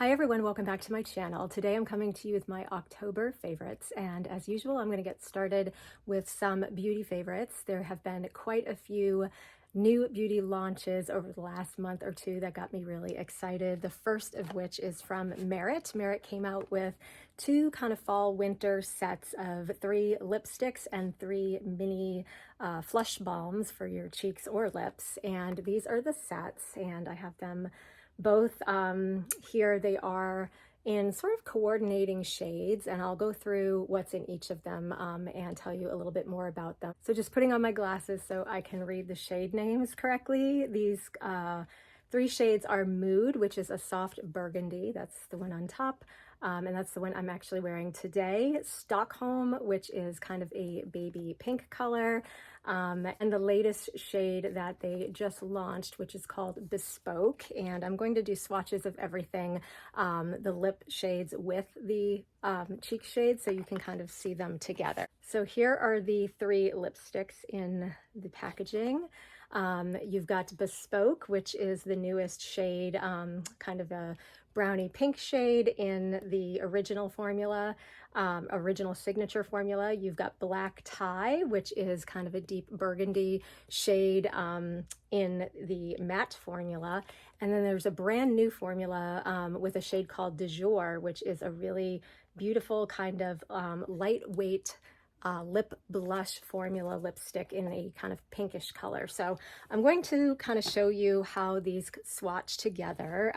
Hi everyone, welcome back to my channel. Today I'm coming to you with my October favorites, and as usual I'm going to get started with some beauty favorites. There have been quite a few new beauty launches over the last month or two that got me really excited. The first of which is from Merit. Merit came out with two kind of fall winter sets of 3 lipsticks and 3 mini flush balms for your cheeks or lips, and these are the sets, and I have them both here. They are in sort of coordinating shades, and I'll go through what's in each of them and tell you a little bit more about them. So just putting on my glasses so I can read the shade names correctly. These 3 shades are Mood, which is a soft burgundy. That's the one on top. And that's the one I'm actually wearing today. Stockholm, which is kind of a baby pink color. And the latest shade that they just launched, which is called Bespoke. And I'm going to do swatches of everything, the lip shades with the cheek shades, so you can kind of see them together. So here are the 3 lipsticks in the packaging. You've got Bespoke, which is the newest shade, kind of a brownie pink shade in the original formula, original signature formula. You've got Black Tie, which is kind of a deep burgundy shade in the matte formula. And then there's a brand new formula with a shade called Du Jour, which is a really beautiful kind of lightweight lip blush formula lipstick in a kind of pinkish color. So I'm going to kind of show you how these swatch together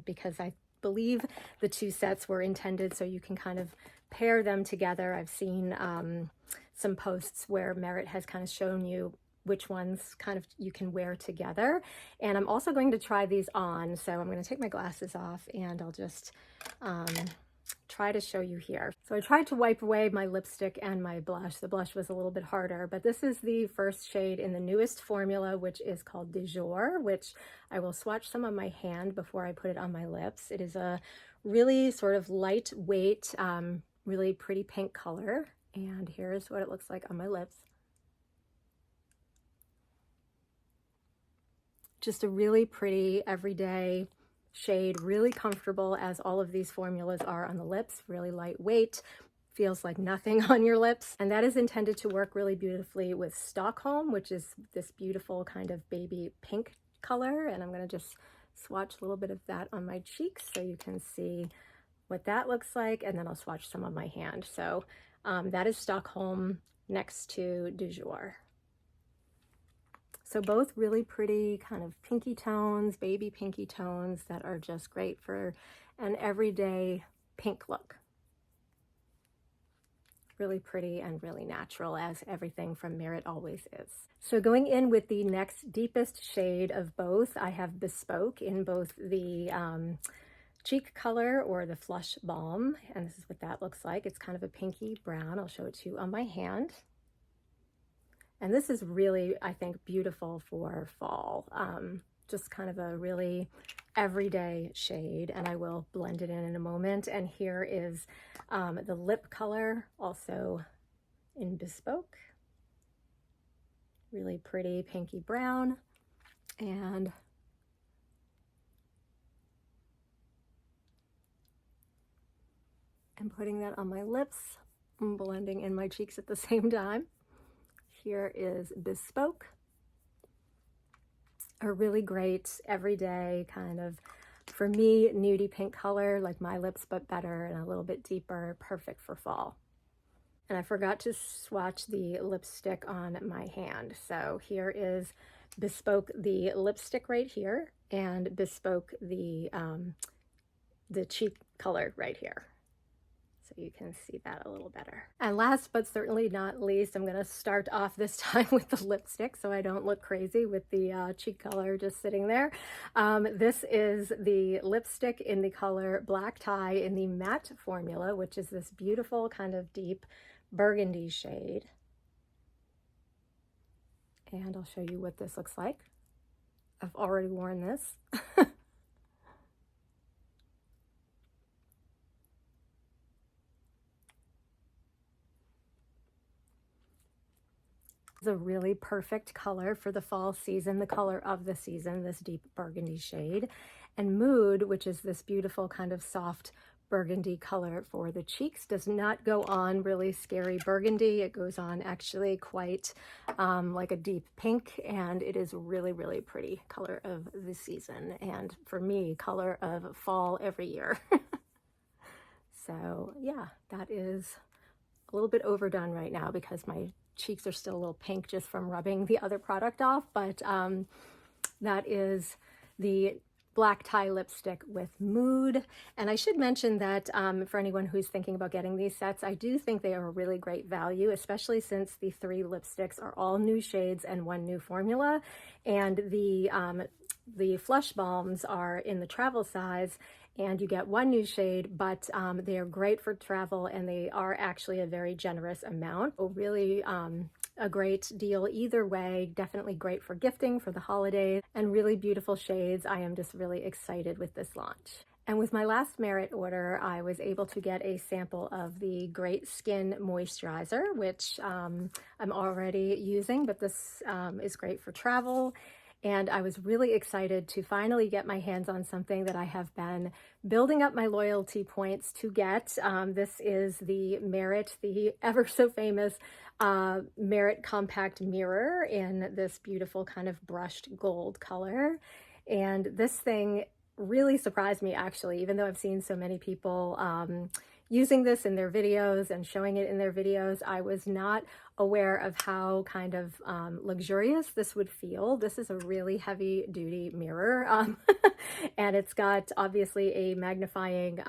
because I believe the 2 sets were intended so you can kind of pair them together. I've seen some posts where Merit has kind of shown you which ones kind of you can wear together. And I'm also going to try these on. So I'm going to take my glasses off and I'll just try to show you here. So I tried to wipe away my lipstick and my blush. The blush was a little bit harder, but this is the first shade in the newest formula, which is called Du Jour, which I will swatch some on my hand before I put it on my lips. It is a really sort of lightweight, really pretty pink color. And here's what it looks like on my lips. Just a really pretty everyday shade, really comfortable, as all of these formulas are on the lips, really lightweight, feels like nothing on your lips. And that is intended to work really beautifully with Stockholm, which is this beautiful kind of baby pink color. And I'm going to just swatch a little bit of that on my cheeks so you can see what that looks like, and then I'll swatch some on my hand. So that is Stockholm next to Du Jour. So both really pretty kind of pinky tones, baby pinky tones that are just great for an everyday pink look. Really pretty and really natural, as everything from Merit always is. So going in with the next deepest shade of both, I have Bespoke in both the cheek color or the flush balm, and this is what that looks like. It's kind of a pinky brown. I'll show it to you on my hand. And this is really, I think, beautiful for fall. Just kind of a really everyday shade, and I will blend it in a moment. And here is the lip color, also in Bespoke. Really pretty pinky brown. And I'm putting that on my lips and blending in my cheeks at the same time. Here is Bespoke, a really great everyday kind of, for me, nudie pink color, like my lips, but better and a little bit deeper, perfect for fall. And I forgot to swatch the lipstick on my hand. So here is Bespoke, the lipstick right here, and Bespoke, the cheek color right here. So you can see that a little better. And last but certainly not least, I'm going to start off this time with the lipstick so I don't look crazy with the cheek color just sitting there. This is the lipstick in the color Black Tie in the matte formula, which is this beautiful kind of deep burgundy shade. And I'll show you what this looks like. I've already worn this. It's a really perfect color for the fall season, the color of the season, this deep burgundy shade. And Mood, which is this beautiful kind of soft burgundy color for the cheeks, does not go on really scary burgundy. It goes on actually quite like a deep pink, and it is really, really pretty color of the season. And for me, color of fall every year. So yeah, that is a little bit overdone right now because my cheeks are still a little pink just from rubbing the other product off, but that is the black tie lipstick with Mood. And I should mention that for anyone who's thinking about getting these sets, I do think they are a really great value, especially since the 3 lipsticks are all new shades and 1 new formula. And the Flush Balms are in the travel size, and you get 1 new shade, but they are great for travel, and they are actually a very generous amount. Really a great deal either way. Definitely great for gifting for the holidays, and really beautiful shades. I am just really excited with this launch. And with my last Merit order, I was able to get a sample of the Great Skin Moisturizer, which I'm already using, but this is great for travel. And I was really excited to finally get my hands on something that I have been building up my loyalty points to get. This is the Merit, the ever so famous Merit Compact Mirror in this beautiful kind of brushed gold color. And this thing really surprised me, actually, even though I've seen so many people using this in their videos and showing it in their videos. I was not aware of how kind of luxurious this would feel. This is a really heavy duty mirror, and it's got obviously a magnifying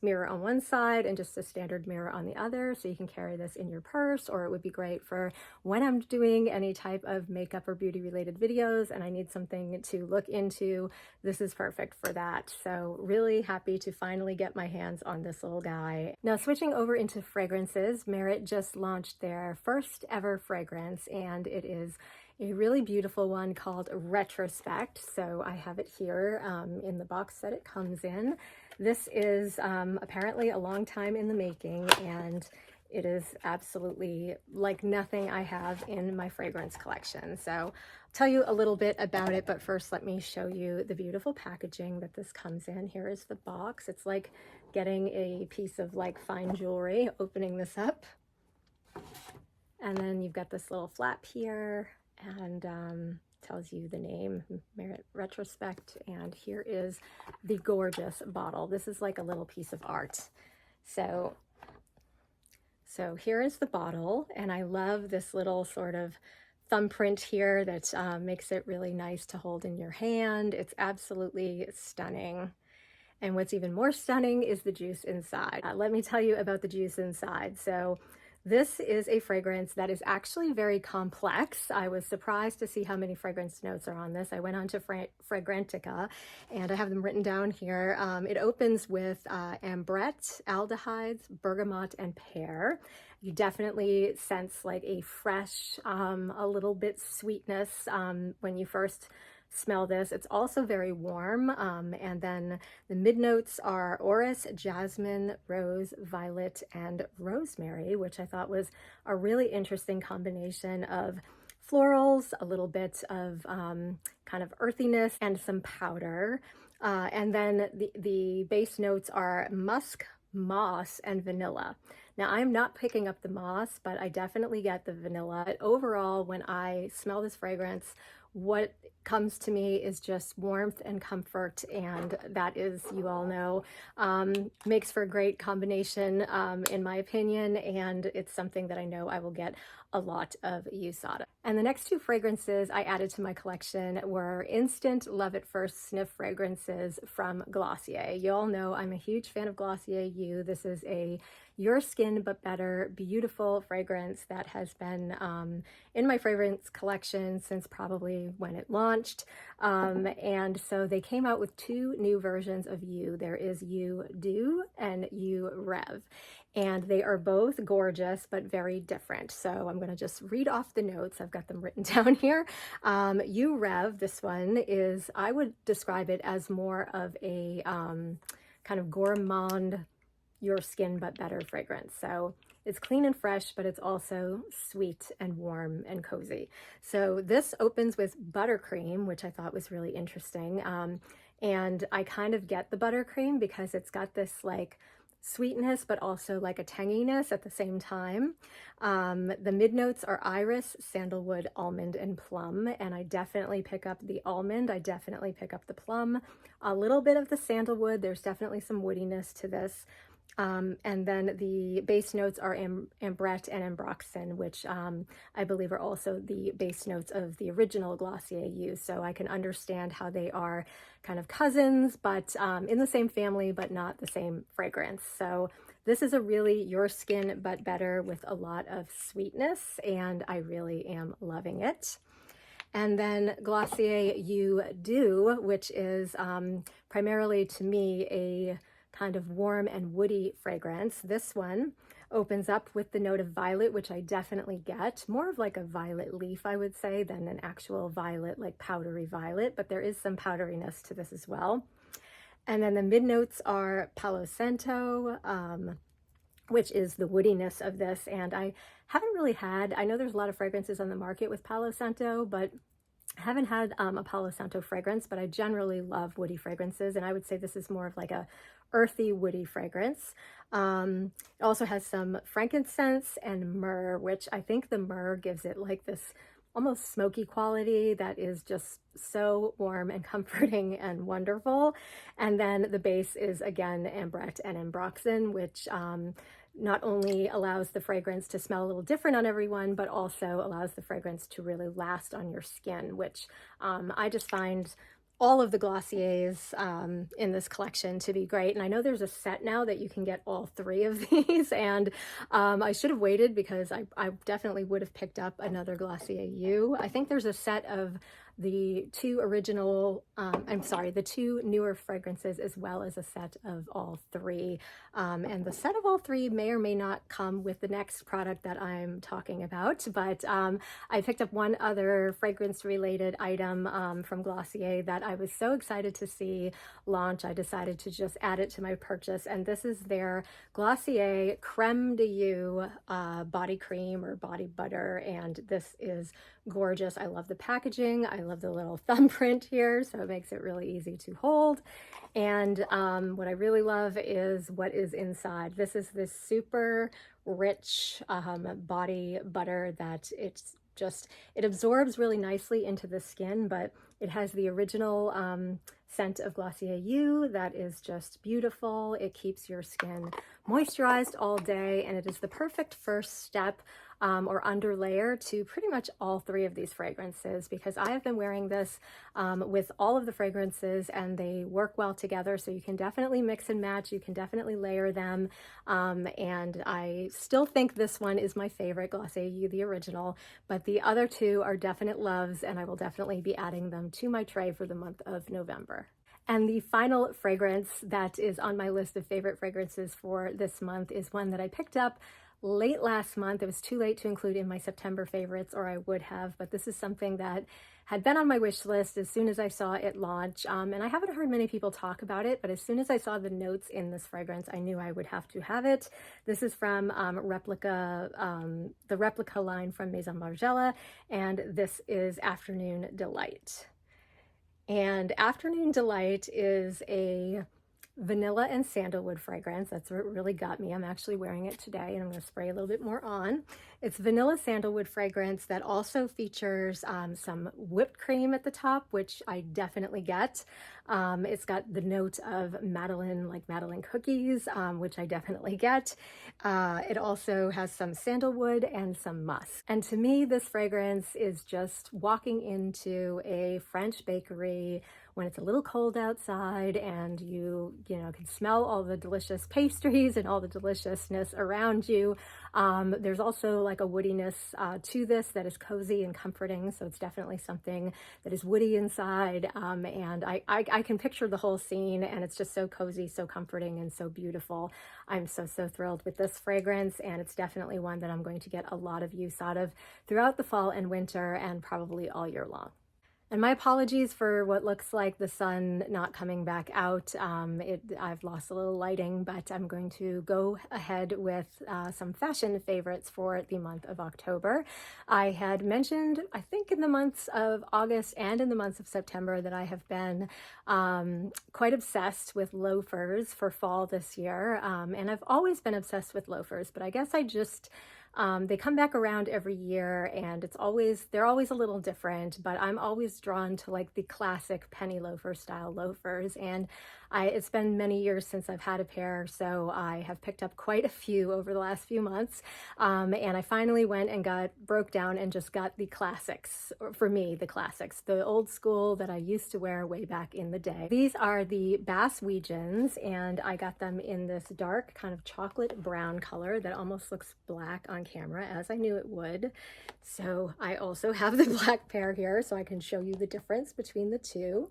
mirror on one side and just a standard mirror on the other, so you can carry this in your purse, or it would be great for when I'm doing any type of makeup or beauty related videos and I need something to look into. This is perfect for that. So really happy to finally get my hands on this little guy. Now, switching over into fragrances, Merit just launched their first ever fragrance, and it is a really beautiful one called Retrospect. So I have it here in the box that it comes in. This is apparently a long time in the making, and it is absolutely like nothing I have in my fragrance collection. So I'll tell you a little bit about it, but first let me show you the beautiful packaging that this comes in. Here is the box. It's like getting a piece of like fine jewelry, opening this up. And then you've got this little flap here, and tells you the name, Merit Retrospect. And here is the gorgeous bottle. This is like a little piece of art. So here is the bottle, and I love this little sort of thumbprint here that makes it really nice to hold in your hand. It's absolutely stunning. And what's even more stunning is the juice inside. Let me tell you about the juice inside. So this is a fragrance that is actually very complex. I was surprised to see how many fragrance notes are on this. I went on to Fragrantica, and I have them written down here. It opens with ambrette, aldehydes, bergamot, and pear. You definitely sense like a fresh, a little bit sweetness when you first smell this. It's also very warm, and then the mid notes are orris, jasmine, rose, violet, and rosemary, which I thought was a really interesting combination of florals, a little bit of kind of earthiness, and some powder. And then the base notes are musk, moss, and vanilla. Now, I'm not picking up the moss, but I definitely get the vanilla. But overall, when I smell this fragrance, what comes to me is just warmth and comfort, and that is, you all know, makes for a great combination in my opinion, and it's something that I know I will get a lot of use out of. And the next 2 fragrances I added to my collection were instant love at first sniff fragrances from Glossier. You all know I'm a huge fan of Glossier You. This is a Your Skin But Better beautiful fragrance that has been in my fragrance collection since probably when it launched. And so they came out with 2 new versions of You. There is You Doux and You Reve. And they are both gorgeous, but very different. So I'm going to just read off the notes. I've got them written down here. You Reve, this one is, I would describe it as more of a kind of gourmand, Your Skin But Better fragrance. So it's clean and fresh, but it's also sweet and warm and cozy. So this opens with buttercream, which I thought was really interesting. And I kind of get the buttercream because it's got this like sweetness, but also like a tanginess at the same time. The mid notes are iris, sandalwood, almond, and plum. And I definitely pick up the almond. I definitely pick up the plum. A little bit of the sandalwood. There's definitely some woodiness to this. And then the base notes are ambrette and ambroxan, which I believe are also the base notes of the original Glossier You. So I can understand how they are kind of cousins, but in the same family, but not the same fragrance. So this is a really your skin, but better with a lot of sweetness, and I really am loving it. And then Glossier You Doux, which is primarily to me a kind of warm and woody fragrance. This one opens up with the note of violet, which I definitely get. More of like a violet leaf, I would say, than an actual violet, like powdery violet, but there is some powderiness to this as well. And then the mid notes are Palo Santo, which is the woodiness of this. And I haven't really had, I know there's a lot of fragrances on the market with Palo Santo, but I haven't had a Palo Santo fragrance, but I generally love woody fragrances, and I would say this is more of like a earthy woody fragrance. It also has some frankincense and myrrh, which I think the myrrh gives it like this almost smoky quality that is just so warm and comforting and wonderful. And then the base is again ambrette and ambroxan, which not only allows the fragrance to smell a little different on everyone, but also allows the fragrance to really last on your skin, which I just find all of the Glossiers in this collection to be great. And I know there's a set now that you can get all three of these, and I should have waited because I definitely would have picked up another Glossier You. I think there's a set of the two original, the two newer fragrances, as well as a set of all three. And the set of all three may or may not come with the next product that I'm talking about, but I picked up one other fragrance related item from Glossier that I was so excited to see launch. I decided to just add it to my purchase, and this is their Glossier Creme de You body cream or body butter, and this is gorgeous. I love the packaging. I love the little thumbprint here, so it makes it really easy to hold. And what I really love is what is inside. This is this super rich body butter that it absorbs really nicely into the skin, but it has the original scent of Glossier You that is just beautiful. It keeps your skin moisturized all day, and it is the perfect first step or under layer to pretty much all three of these fragrances, because I have been wearing this with all of the fragrances and they work well together. So you can definitely mix and match. You can definitely layer them. And I still think this one is my favorite, Glossier You, the original, but the other two are definite loves, and I will definitely be adding them to my tray for the month of November. And the final fragrance that is on my list of favorite fragrances for this month is one that I picked up late last month. It was too late to include in my September favorites, or I would have, but this is something that had been on my wish list as soon as I saw it launch. And I haven't heard many people talk about it, but as soon as I saw the notes in this fragrance, I knew I would have to have it. This is from Replica, the Replica line from Maison Margiela, and this is Afternoon Delight. And Afternoon Delight is a vanilla and sandalwood fragrance. That's what really got me. I'm actually wearing it today, and I'm going to spray a little bit more on. It's vanilla sandalwood fragrance that also features some whipped cream at the top, which I definitely get. It's got the note of Madeleine, like Madeleine cookies, which I definitely get. It also has some sandalwood and some musk. And to me, this fragrance is just walking into a French bakery when it's a little cold outside, and you can smell all the delicious pastries and all the deliciousness around you. There's also like a woodiness to this that is cozy and comforting, so it's definitely something that is woody inside, and I can picture the whole scene, and it's just so cozy, so comforting, and so beautiful. I'm so thrilled with this fragrance, and it's definitely one that I'm going to get a lot of use out of throughout the fall and winter, and probably all year long. And my apologies for what looks like the sun not coming back out. I've lost a little lighting, but I'm going to go ahead with some fashion favorites for the month of October. I had mentioned, I think in the months of August and in the months of September, that I have been quite obsessed with loafers for fall this year. And I've always been obsessed with loafers, but I guess they come back around every year, and they're always a little different, but I'm always drawn to like the classic penny loafer style loafers. And it's been many years since I've had a pair, so I have picked up quite a few over the last few months. And I finally went and broke down and just got the classics, for me, the classics, the old school that I used to wear way back in the day. These are the Bass Weejuns, and I got them in this dark kind of chocolate brown color that almost looks black on camera, as I knew it would. So I also have the black pair here so I can show you the difference between the two.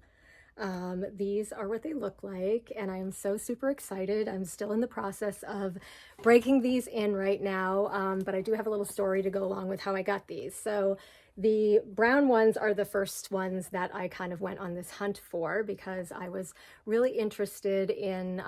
These are what they look like, and I am so super excited. I'm still in the process of breaking these in right now, but I do have a little story to go along with how I got these. So the brown ones are the first ones that I kind of went on this hunt for, because I was really interested in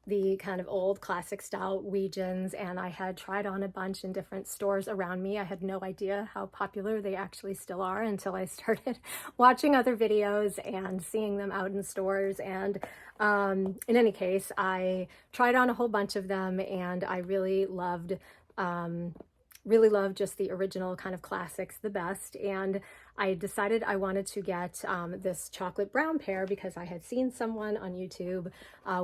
the kind of old classic style Weejuns, and I had tried on a bunch in different stores around me. I had no idea how popular they actually still are until I started watching other videos and seeing them out in stores. And in any case, I tried on a whole bunch of them, and I really loved just the original kind of classics the best. And I decided I wanted to get this chocolate brown pair because I had seen someone on YouTube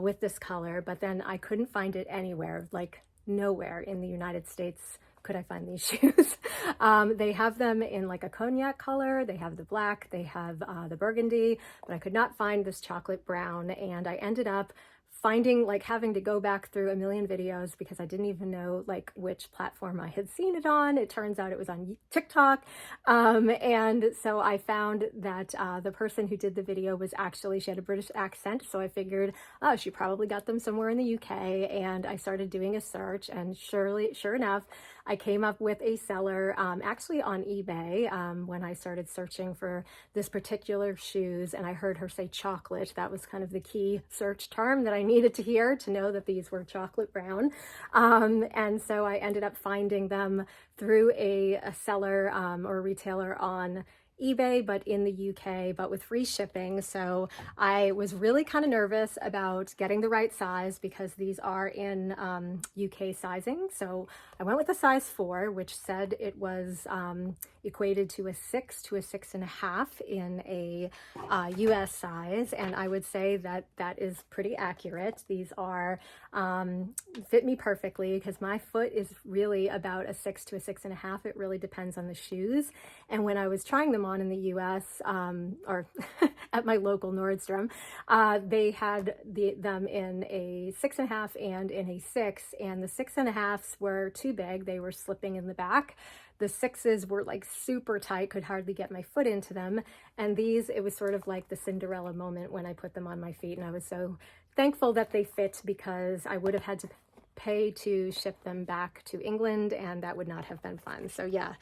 with this color, but then I couldn't find it anywhere, like nowhere in the United States could I find these shoes. They have them in like a cognac color, they have the black, they have the burgundy, but I could not find this chocolate brown, and I ended up having to go back through a million videos because I didn't even know like which platform I had seen it on. It turns out it was on TikTok. And so I found that the person who did the video she had a British accent. So I figured, oh, she probably got them somewhere in the UK. And I started doing a search, and sure enough, I came up with a seller actually on eBay when I started searching for this particular shoes, and I heard her say chocolate. That was kind of the key search term that I needed to hear to know that these were chocolate brown. And so I ended up finding them through a seller or a retailer on eBay, but in the UK, but with free shipping. So I was really kind of nervous about getting the right size because these are in UK sizing. So I went with a size 4, which said it was equated to a 6 to a 6.5 in a US size. And I would say that that is pretty accurate. These are fit me perfectly because my foot is really about a 6 to a 6.5. It really depends on the shoes. And when I was trying them on in the US, or at my local Nordstrom, they had them in a 6.5 and in a 6, and the 6.5s were too big. They were slipping in the back. The 6s were like super tight, could hardly get my foot into them. And these, it was sort of like the Cinderella moment when I put them on my feet. And I was so thankful that they fit because I would have had to pay to ship them back to England, and that would not have been fun. So yeah,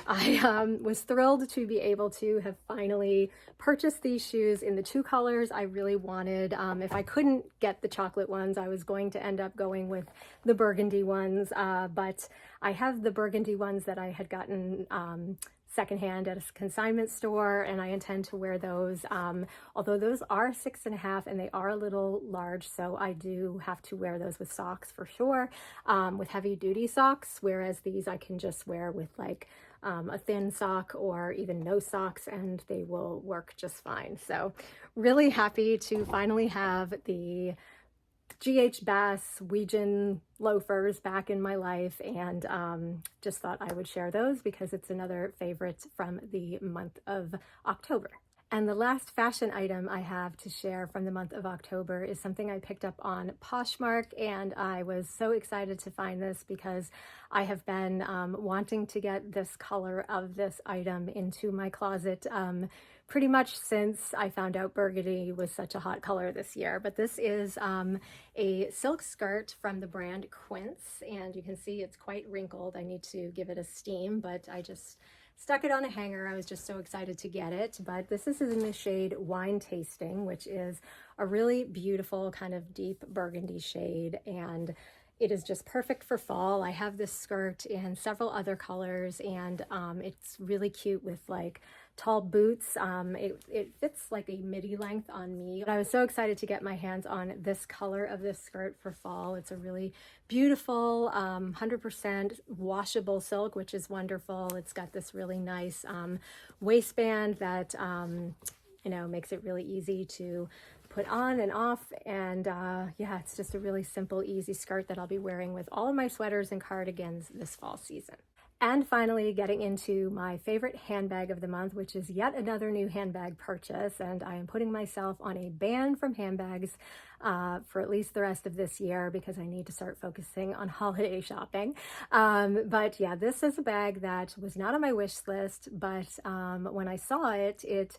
I was thrilled to be able to have finally purchased these shoes in the 2 colors I really wanted. If I couldn't get the chocolate ones, I was going to end up going with the burgundy ones, but I have the burgundy ones that I had gotten secondhand at a consignment store, and I intend to wear those, although those are 6.5 and they are a little large, so I do have to wear those with socks for sure, with heavy duty socks, whereas these I can just wear with like a thin sock or even no socks, and they will work just fine. So really happy to finally have the GH Bass Weejun loafers back in my life, and just thought I would share those because it's another favorite from the month of October. And the last fashion item I have to share from the month of October is something I picked up on Poshmark, and I was so excited to find this because I have been wanting to get this color of this item into my closet pretty much since I found out burgundy was such a hot color this year. But this is a silk skirt from the brand Quince, and you can see it's quite wrinkled. I need to give it a steam, but I just stuck it on a hanger. I was just so excited to get it, but this is in the shade Wine Tasting, which is a really beautiful kind of deep burgundy shade, and it is just perfect for fall. I have this skirt in several other colors, and it's really cute with like tall boots. It fits like a midi length on me. But I was so excited to get my hands on this color of this skirt for fall. It's a really beautiful 100% washable silk, which is wonderful. It's got this really nice waistband that you know, makes it really easy to put on and off, and yeah, it's just a really simple, easy skirt that I'll be wearing with all of my sweaters and cardigans this fall season. And finally, getting into my favorite handbag of the month, which is yet another new handbag purchase, and I am putting myself on a ban from handbags for at least the rest of this year because I need to start focusing on holiday shopping. But yeah, this is a bag that was not on my wish list, but when I saw it, it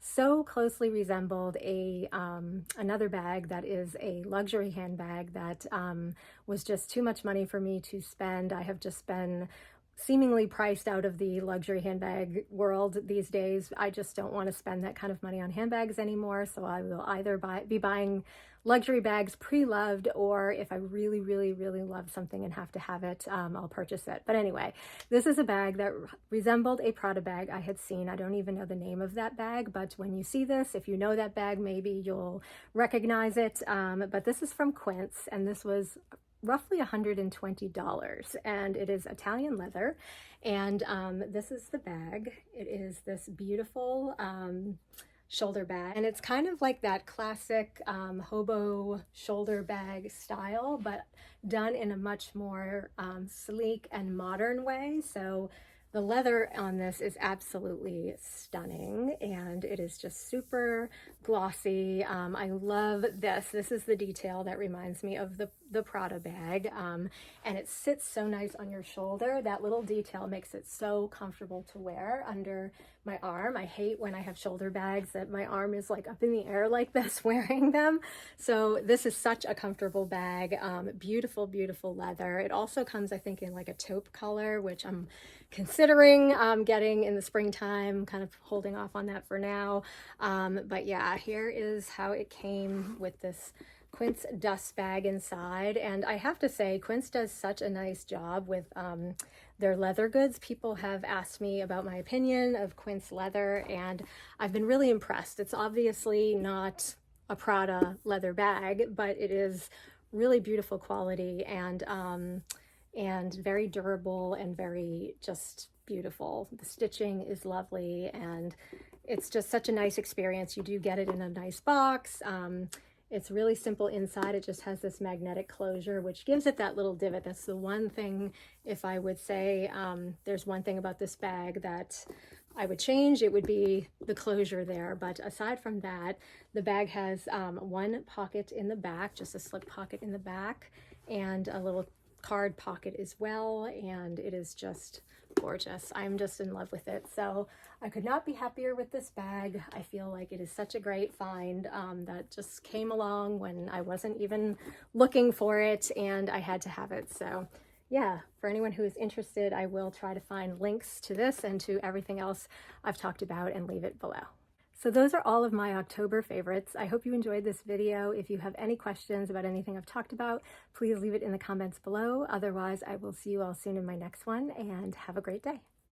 so closely resembled a another bag that is a luxury handbag that was just too much money for me to spend. I have just been seemingly priced out of the luxury handbag world these days. I just don't want to spend that kind of money on handbags anymore, so I will either be buying luxury bags pre-loved, or if I really, really, really love something and have to have it, I'll purchase it. But anyway, this is a bag that resembled a Prada bag I had seen. I don't even know the name of that bag, but when you see this, if you know that bag, maybe you'll recognize it. But this is from Quince, and this was roughly $120, and it is Italian leather, and this is the bag. It is this beautiful shoulder bag, and it's kind of like that classic hobo shoulder bag style, but done in a much more sleek and modern way. So the leather on this is absolutely stunning, and it is just super glossy. I love this. This is the detail that reminds me of the Prada bag, and it sits so nice on your shoulder. That little detail makes it so comfortable to wear under my arm. I hate when I have shoulder bags that my arm is like up in the air like this wearing them. So this is such a comfortable bag. Beautiful, beautiful leather. It also comes, I think, in like a taupe color, which I'm considering getting in the springtime, kind of holding off on that for now. But yeah, here is how it came with this Quince dust bag inside. And I have to say, Quince does such a nice job with their leather goods. People have asked me about my opinion of Quince leather, and I've been really impressed. It's obviously not a Prada leather bag, but it is really beautiful quality, and very durable and very just beautiful. The stitching is lovely, and it's just such a nice experience. You do get it in a nice box. It's really simple inside. It just has this magnetic closure, which gives it that little divot. That's the one thing, if I would say there's one thing about this bag that I would change, it would be the closure there. But aside from that, the bag has one pocket in the back, just a slip pocket in the back, and a little card pocket as well, and it is just gorgeous. I'm just in love with it. So I could not be happier with this bag. I feel like it is such a great find that just came along when I wasn't even looking for it, and I had to have it. So yeah, for anyone who is interested, I will try to find links to this and to everything else I've talked about and leave it below. So those are all of my October favorites. I hope you enjoyed this video. If you have any questions about anything I've talked about, please leave it in the comments below. Otherwise, I will see you all soon in my next one, and have a great day.